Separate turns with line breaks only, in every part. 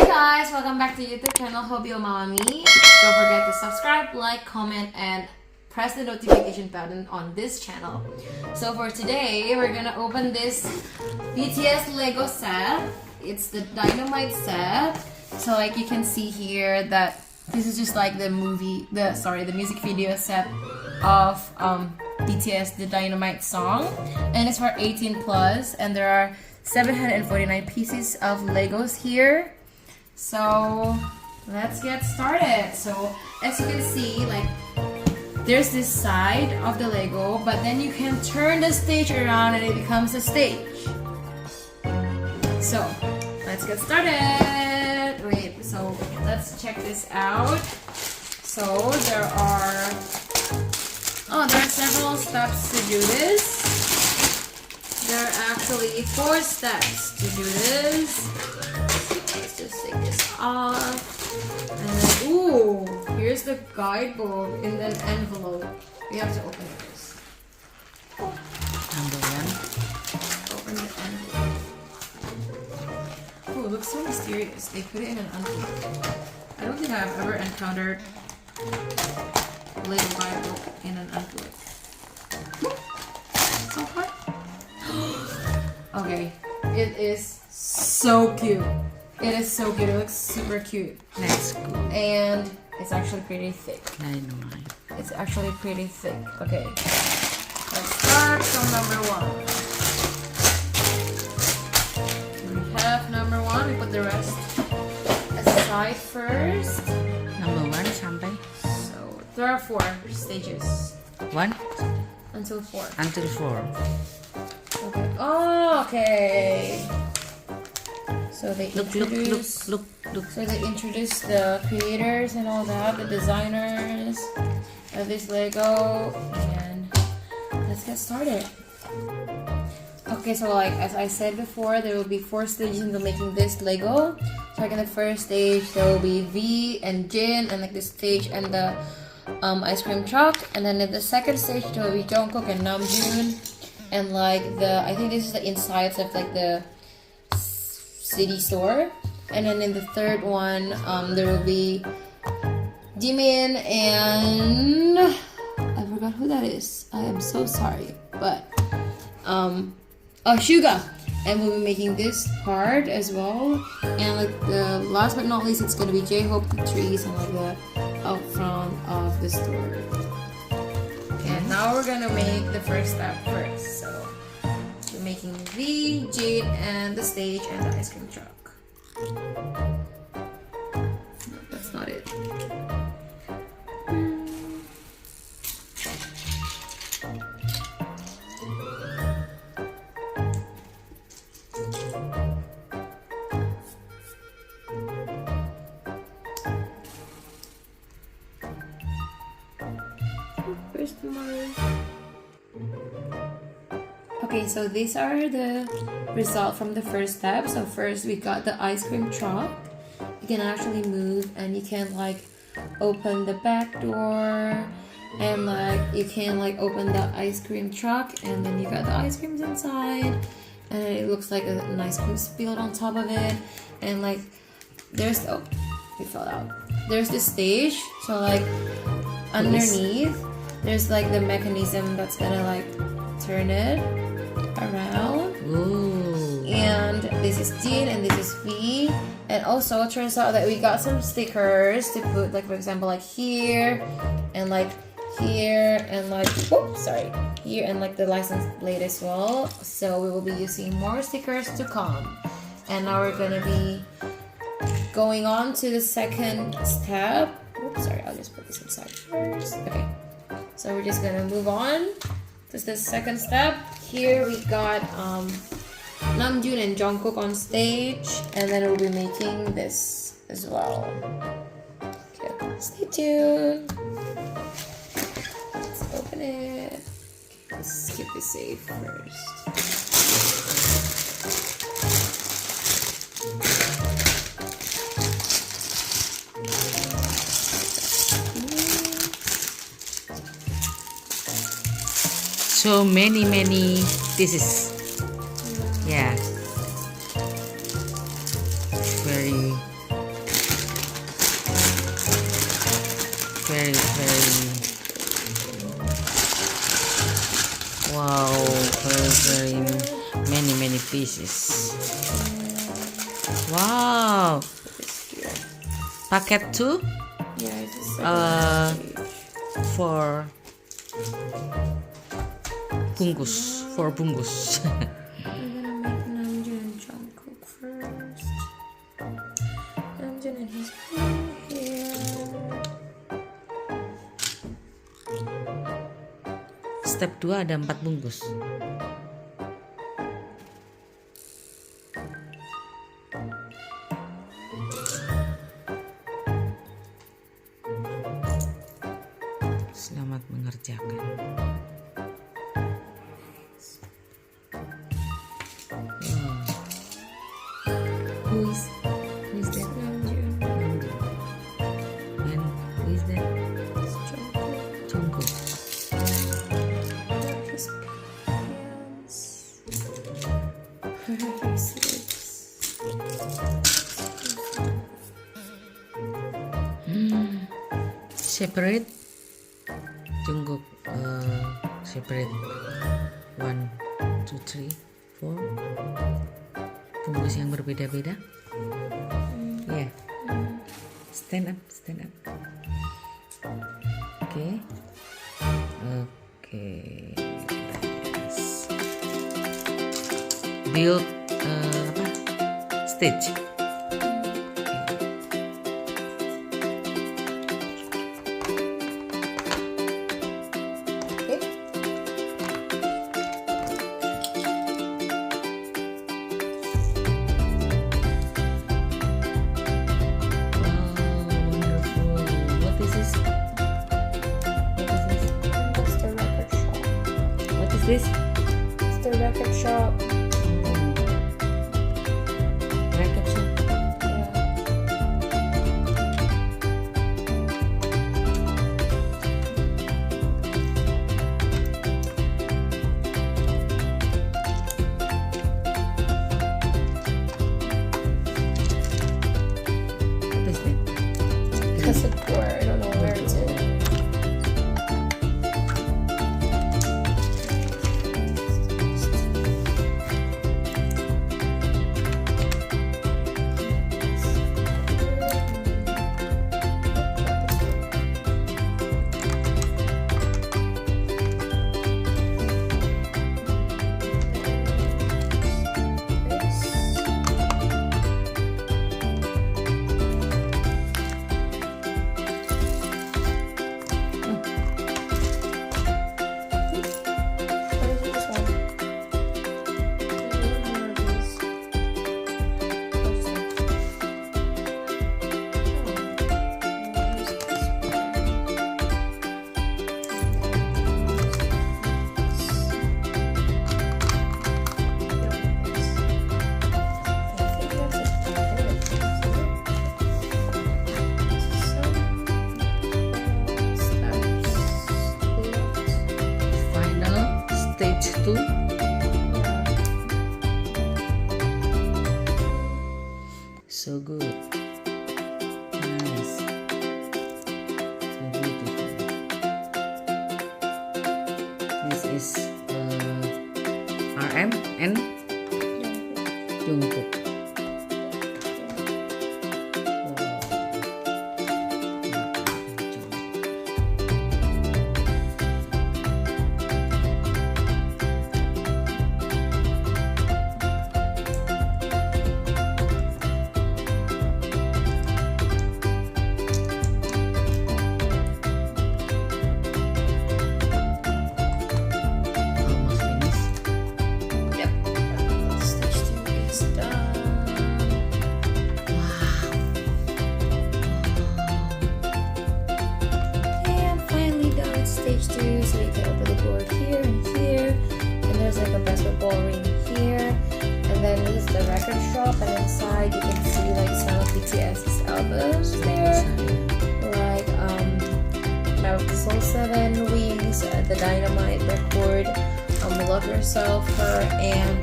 guys, welcome back to YouTube channel Hobby Mama. Don't forget to subscribe, like, comment, and press the notification button on this channel. So for today, we're gonna open this BTS Lego set. It's the Dynamite set. So like you can see here that this is just like the music video set of BTS, the Dynamite song, and it's for 18 plus, and there are 749 pieces of Legos here. So let's get started. So as you can see, like there's this side of the Lego, but then you can turn the stage around and it becomes a stage. So let's get started. Wait, so let's check this out. So there are several steps to do this. There are actually 4 steps to do this. Let's just take this off. And then, ooh, here's the guidebook in an envelope. We have to open this.
Number 1.
Open the envelope. Oh, it looks so mysterious. They put it in an envelope. I don't think I've ever encountered a Lego guidebook in an envelope. So hard. Okay, it is so cute. It is so cute. It looks super cute.
Let's go.
And it's actually pretty thick.
Dynamite.
It's actually pretty thick. Okay, let's start from number 1. We have number 1. We put the rest aside first.
Number 1 sampai.
So there are 4 stages.
1
Until 4.
until 4.
Okay. Oh, okay. So they
Look.
So they introduce the creators and all that, the designers of this Lego, and let's get started. Okay, so like as I said before, there will be 4 stages into making this Lego. So like in the first stage, there will be V and Jin, and like the stage and the ice cream truck, and then in the second stage there will be Jungkook and Namjoon, and like I think this is the insides of like the city store, and then in the third one there will be Jimin and I forgot who that is. I am so sorry, but Suga, and we'll be making this part as well. And like the last but not least, it's gonna be J-Hope, the trees, and like the out front of the store. And now we're gonna make the first step first. So we're making V, Jade, and the stage and the ice cream truck. No, that's not it. Okay, so these are the result from the first step. So first we got the ice cream truck. You can actually move, and you can like open the back door, and like you can like open the ice cream truck, and then you got the ice creams inside, and it looks like a nice cream spilled on top of it. And like there's it fell out. There's the stage, so like underneath there's like the mechanism that's gonna like turn it around.
Ooh.
And this is Jin and this is V. And also it turns out that we got some stickers to put, like for example like here and like here and like here and like the license plate as well. So we will be using more stickers to come. And now we're gonna be going on to the second step. Oops, sorry, I'll just put this inside first. Okay, so we're just gonna move on. This is the second step. Here we got Namjoon and Jungkook on stage, and then we'll be making this as well. Okay, stay tuned. Let's open it. Okay, let's keep it safe first.
So many pieces. Yeah. Very very many pieces. Wow. Paket 2
Yeah, it's just like
for bungkus. For bungkus.
I'm gonna make Namjoon and Jungkook first. Namjoon and his blue hair.
Step 2 ada 4 bungkus. Selamat mengerjakan.
Who is that? Namjoon.
And who is that?
It's Jungkook.
Jungkook.
His pants. His lips.
Separate. Jungkook separate 1, 2, 3, 4 bungkus yang berbeda-beda. Yeah. Stand up. Okay. Yes. Build stage.
Okay.
Wonderful. What is this?
It's the record shop.
What is this?
It's the record shop.
Record shop.
Yeah.
What is that?
Cassette door. I don't know where it's in.
Stage 2. So good. Nice. So beautiful. This is RM and Jungkook. Almost finished.
Yep. Stage 2 is done.
Wow.
Okay, I'm finally done with stage 2. So you can open the board here and here. And there's like a basketball ring here. And then this is the record shop. And inside you can see like some of BTS's albums there. Like Map of the Soul 7, Wings, the Dynamite record, Love Yourself, Her, and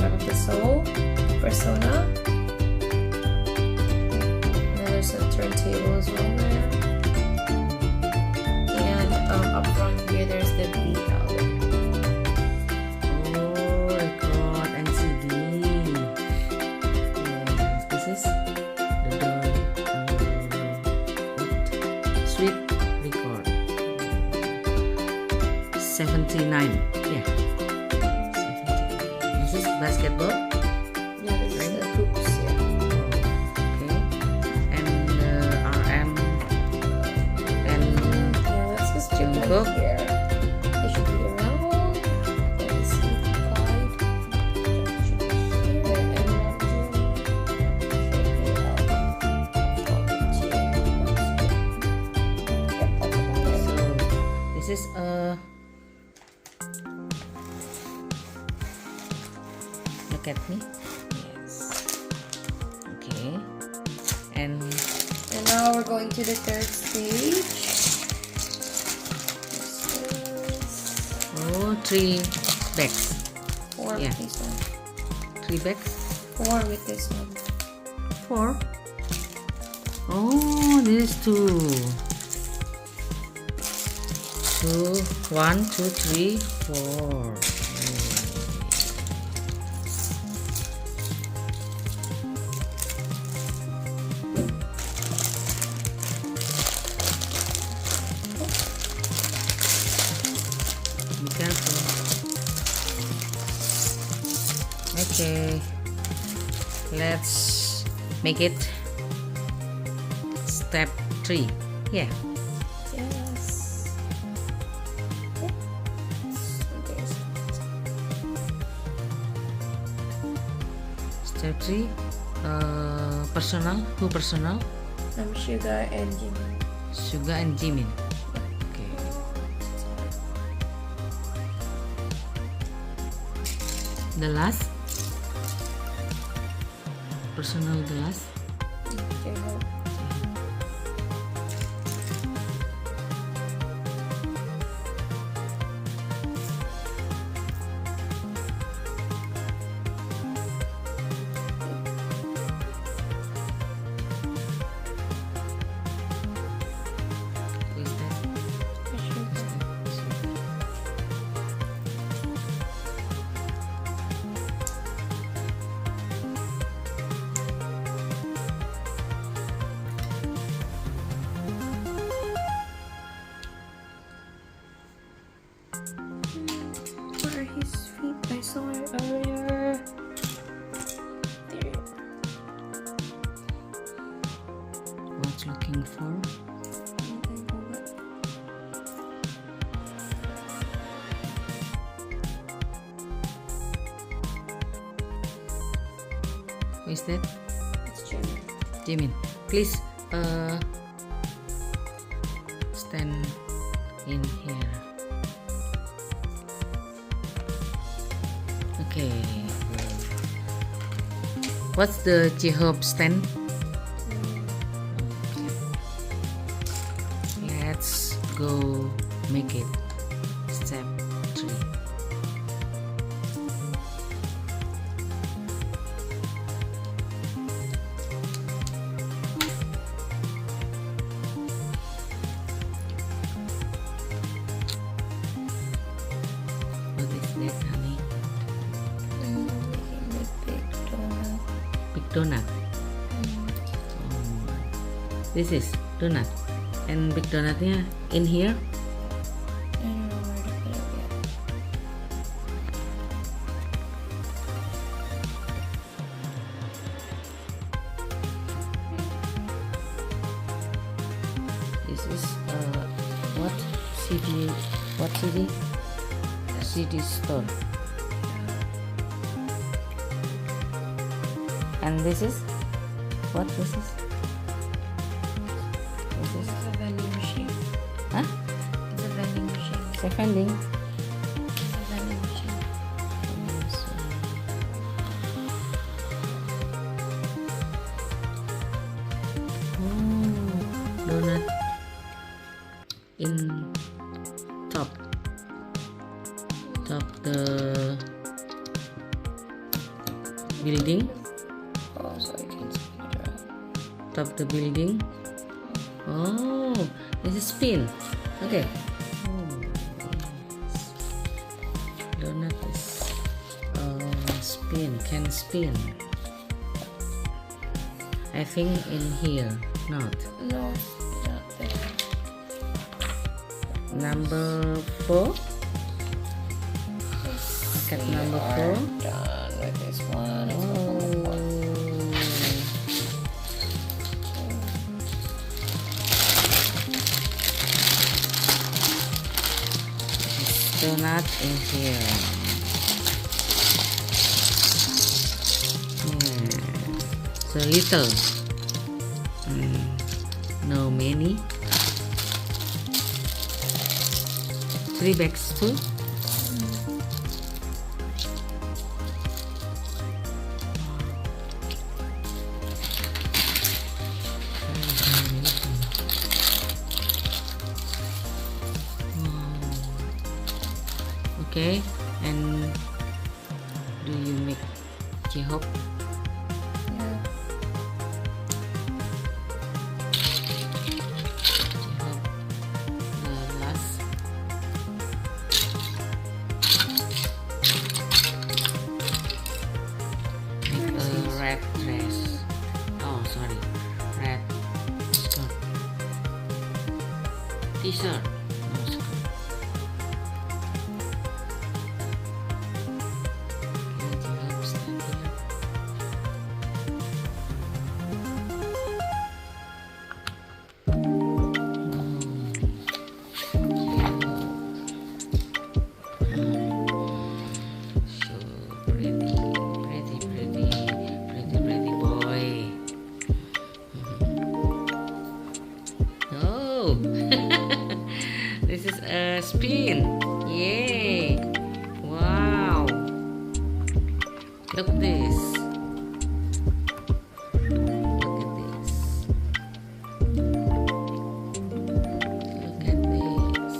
Map of the Soul, Persona. And then there's a turntable as well there. And up front here there's the B album.
Oh, 79. Yeah. 79. This is basketball.
Yeah, this is the hoops. Yeah.
Okay. And RM and
Yeah, let's just check
Jungkook.
right here. It should be around. Let's see. Guide. Should be here and
this is look at me. Yes. Okay. And
now we're going to the third stage.
oh, 3 bags.
4
Yeah.
with this one.
3 bags.
4 with this one.
4. Oh, this is 2. 2, 1, 2, 3, 4. Be careful. Okay, let's make it step 3. Yeah.
Yes.
Step 3. Personal. Who personal?
Sugar and Jimmy.
Suga and Jimin. Okay. The last. Personal the last.
J-Hope.
Who is that?
Where are his feet? I saw it earlier. There you go.
What's looking for? Who is that?
It's Jimmy.
Jimin. Please stand in here. Okay. What's the J-Hope stand? Let's go make it. Step 3. What is that, honey?
Making the big donut.
Big donut. This is donut. And big donutnya in here.
I don't know where to put it yet.
This is what CD? What CD? CD store. And this is what? This is. This is.
It's a vending machine.
Huh?
It's a vending machine.
It's a vending.
It's a vending machine.
Oh, donut in top the building.
Oh, so I can speed it up.
Top the building. Oh, this is spin. Okay. Oh, yes. Donut is spin. Can spin. I think in here. Not.
No, not there.
Number 4. Cat number 4.
Done with this one. Let's go for the fourth.
Donut in here. So little. No many. 3 bags too. Okay, and do you make J-Hope?
Yeah.
J-Hope, the last. Make a red dress. Oh, sorry, red skirt. T-shirt. No skirt. This is a spin. Yay! Wow! Look this. Look at this. Look at this.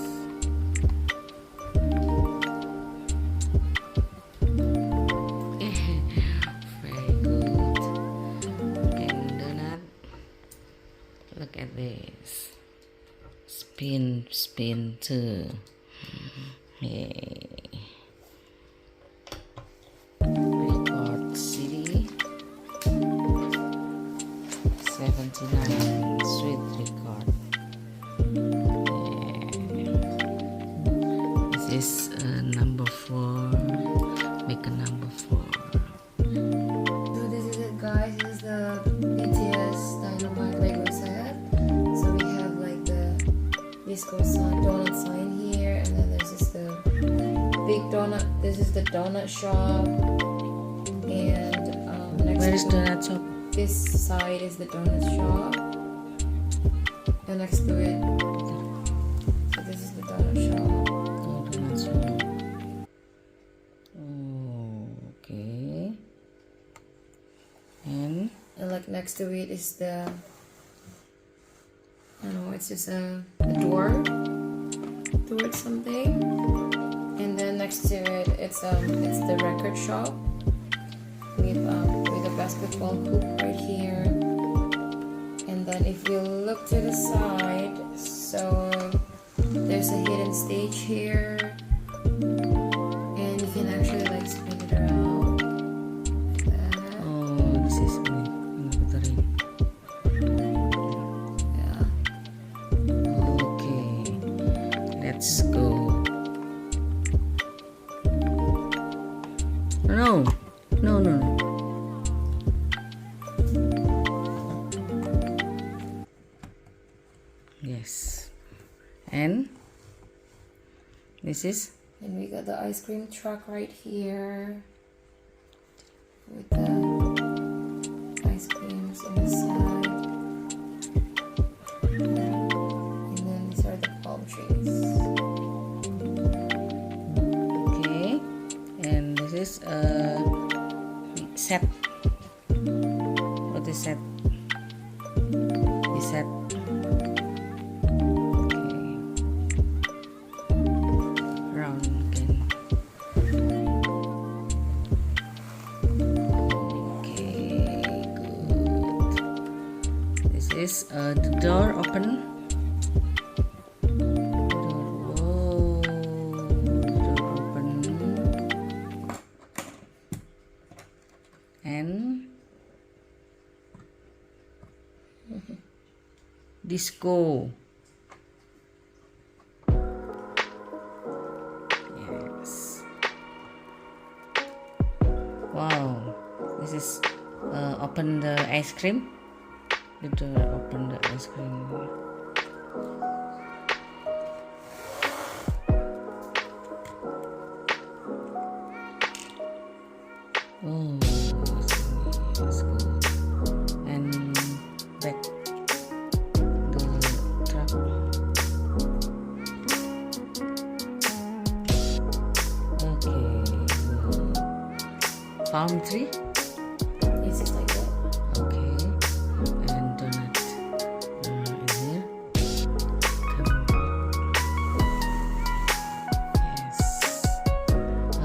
Very good. And donut. Look at this. Spin, spin too. Yay. Record CD 79 sweet record. Yeah. This is number 4. Make a number 4.
So this is it, guys. This is the BTS Dynamite Lego set. So we have like the disco sign, donut sign here, and then there's just the big donut. This is the donut shop, and next
Where is
to
donut shop?
this side is the donut shop, and next to it, so this is the donut shop.
Oh, donut shop. Oh, okay. And
like next to it is the, I don't know, it's just a door towards something, and then next to it it's the record shop with a basketball hoop right here, and then if you look to the side, so there's a hidden stage here, and you can actually like spin it around like that.
oh, this is battery.
Yeah.
Okay, let's go. No, no, no, no. Yes, and this is
And we got the ice cream truck right here with the ice creams on the side. And then these are the palm trees.
okay, and this is a set. What is set? This set. Okay, round again. Okay, good. This is the door open. Door, door open. And disco. Yes. ice cream. The door, open the ice cream. Oh, that's good. And back the truck. Okay. Palm tree.
It's just like that.
Okay. And donut in here. Come. Yes.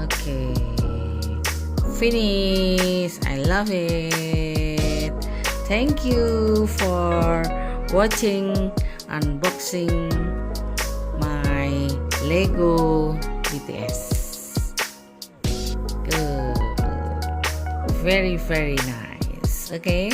Okay. Finish. I love it. Thank you for watching unboxing my Lego BTS. Good. Very, very nice. Okay.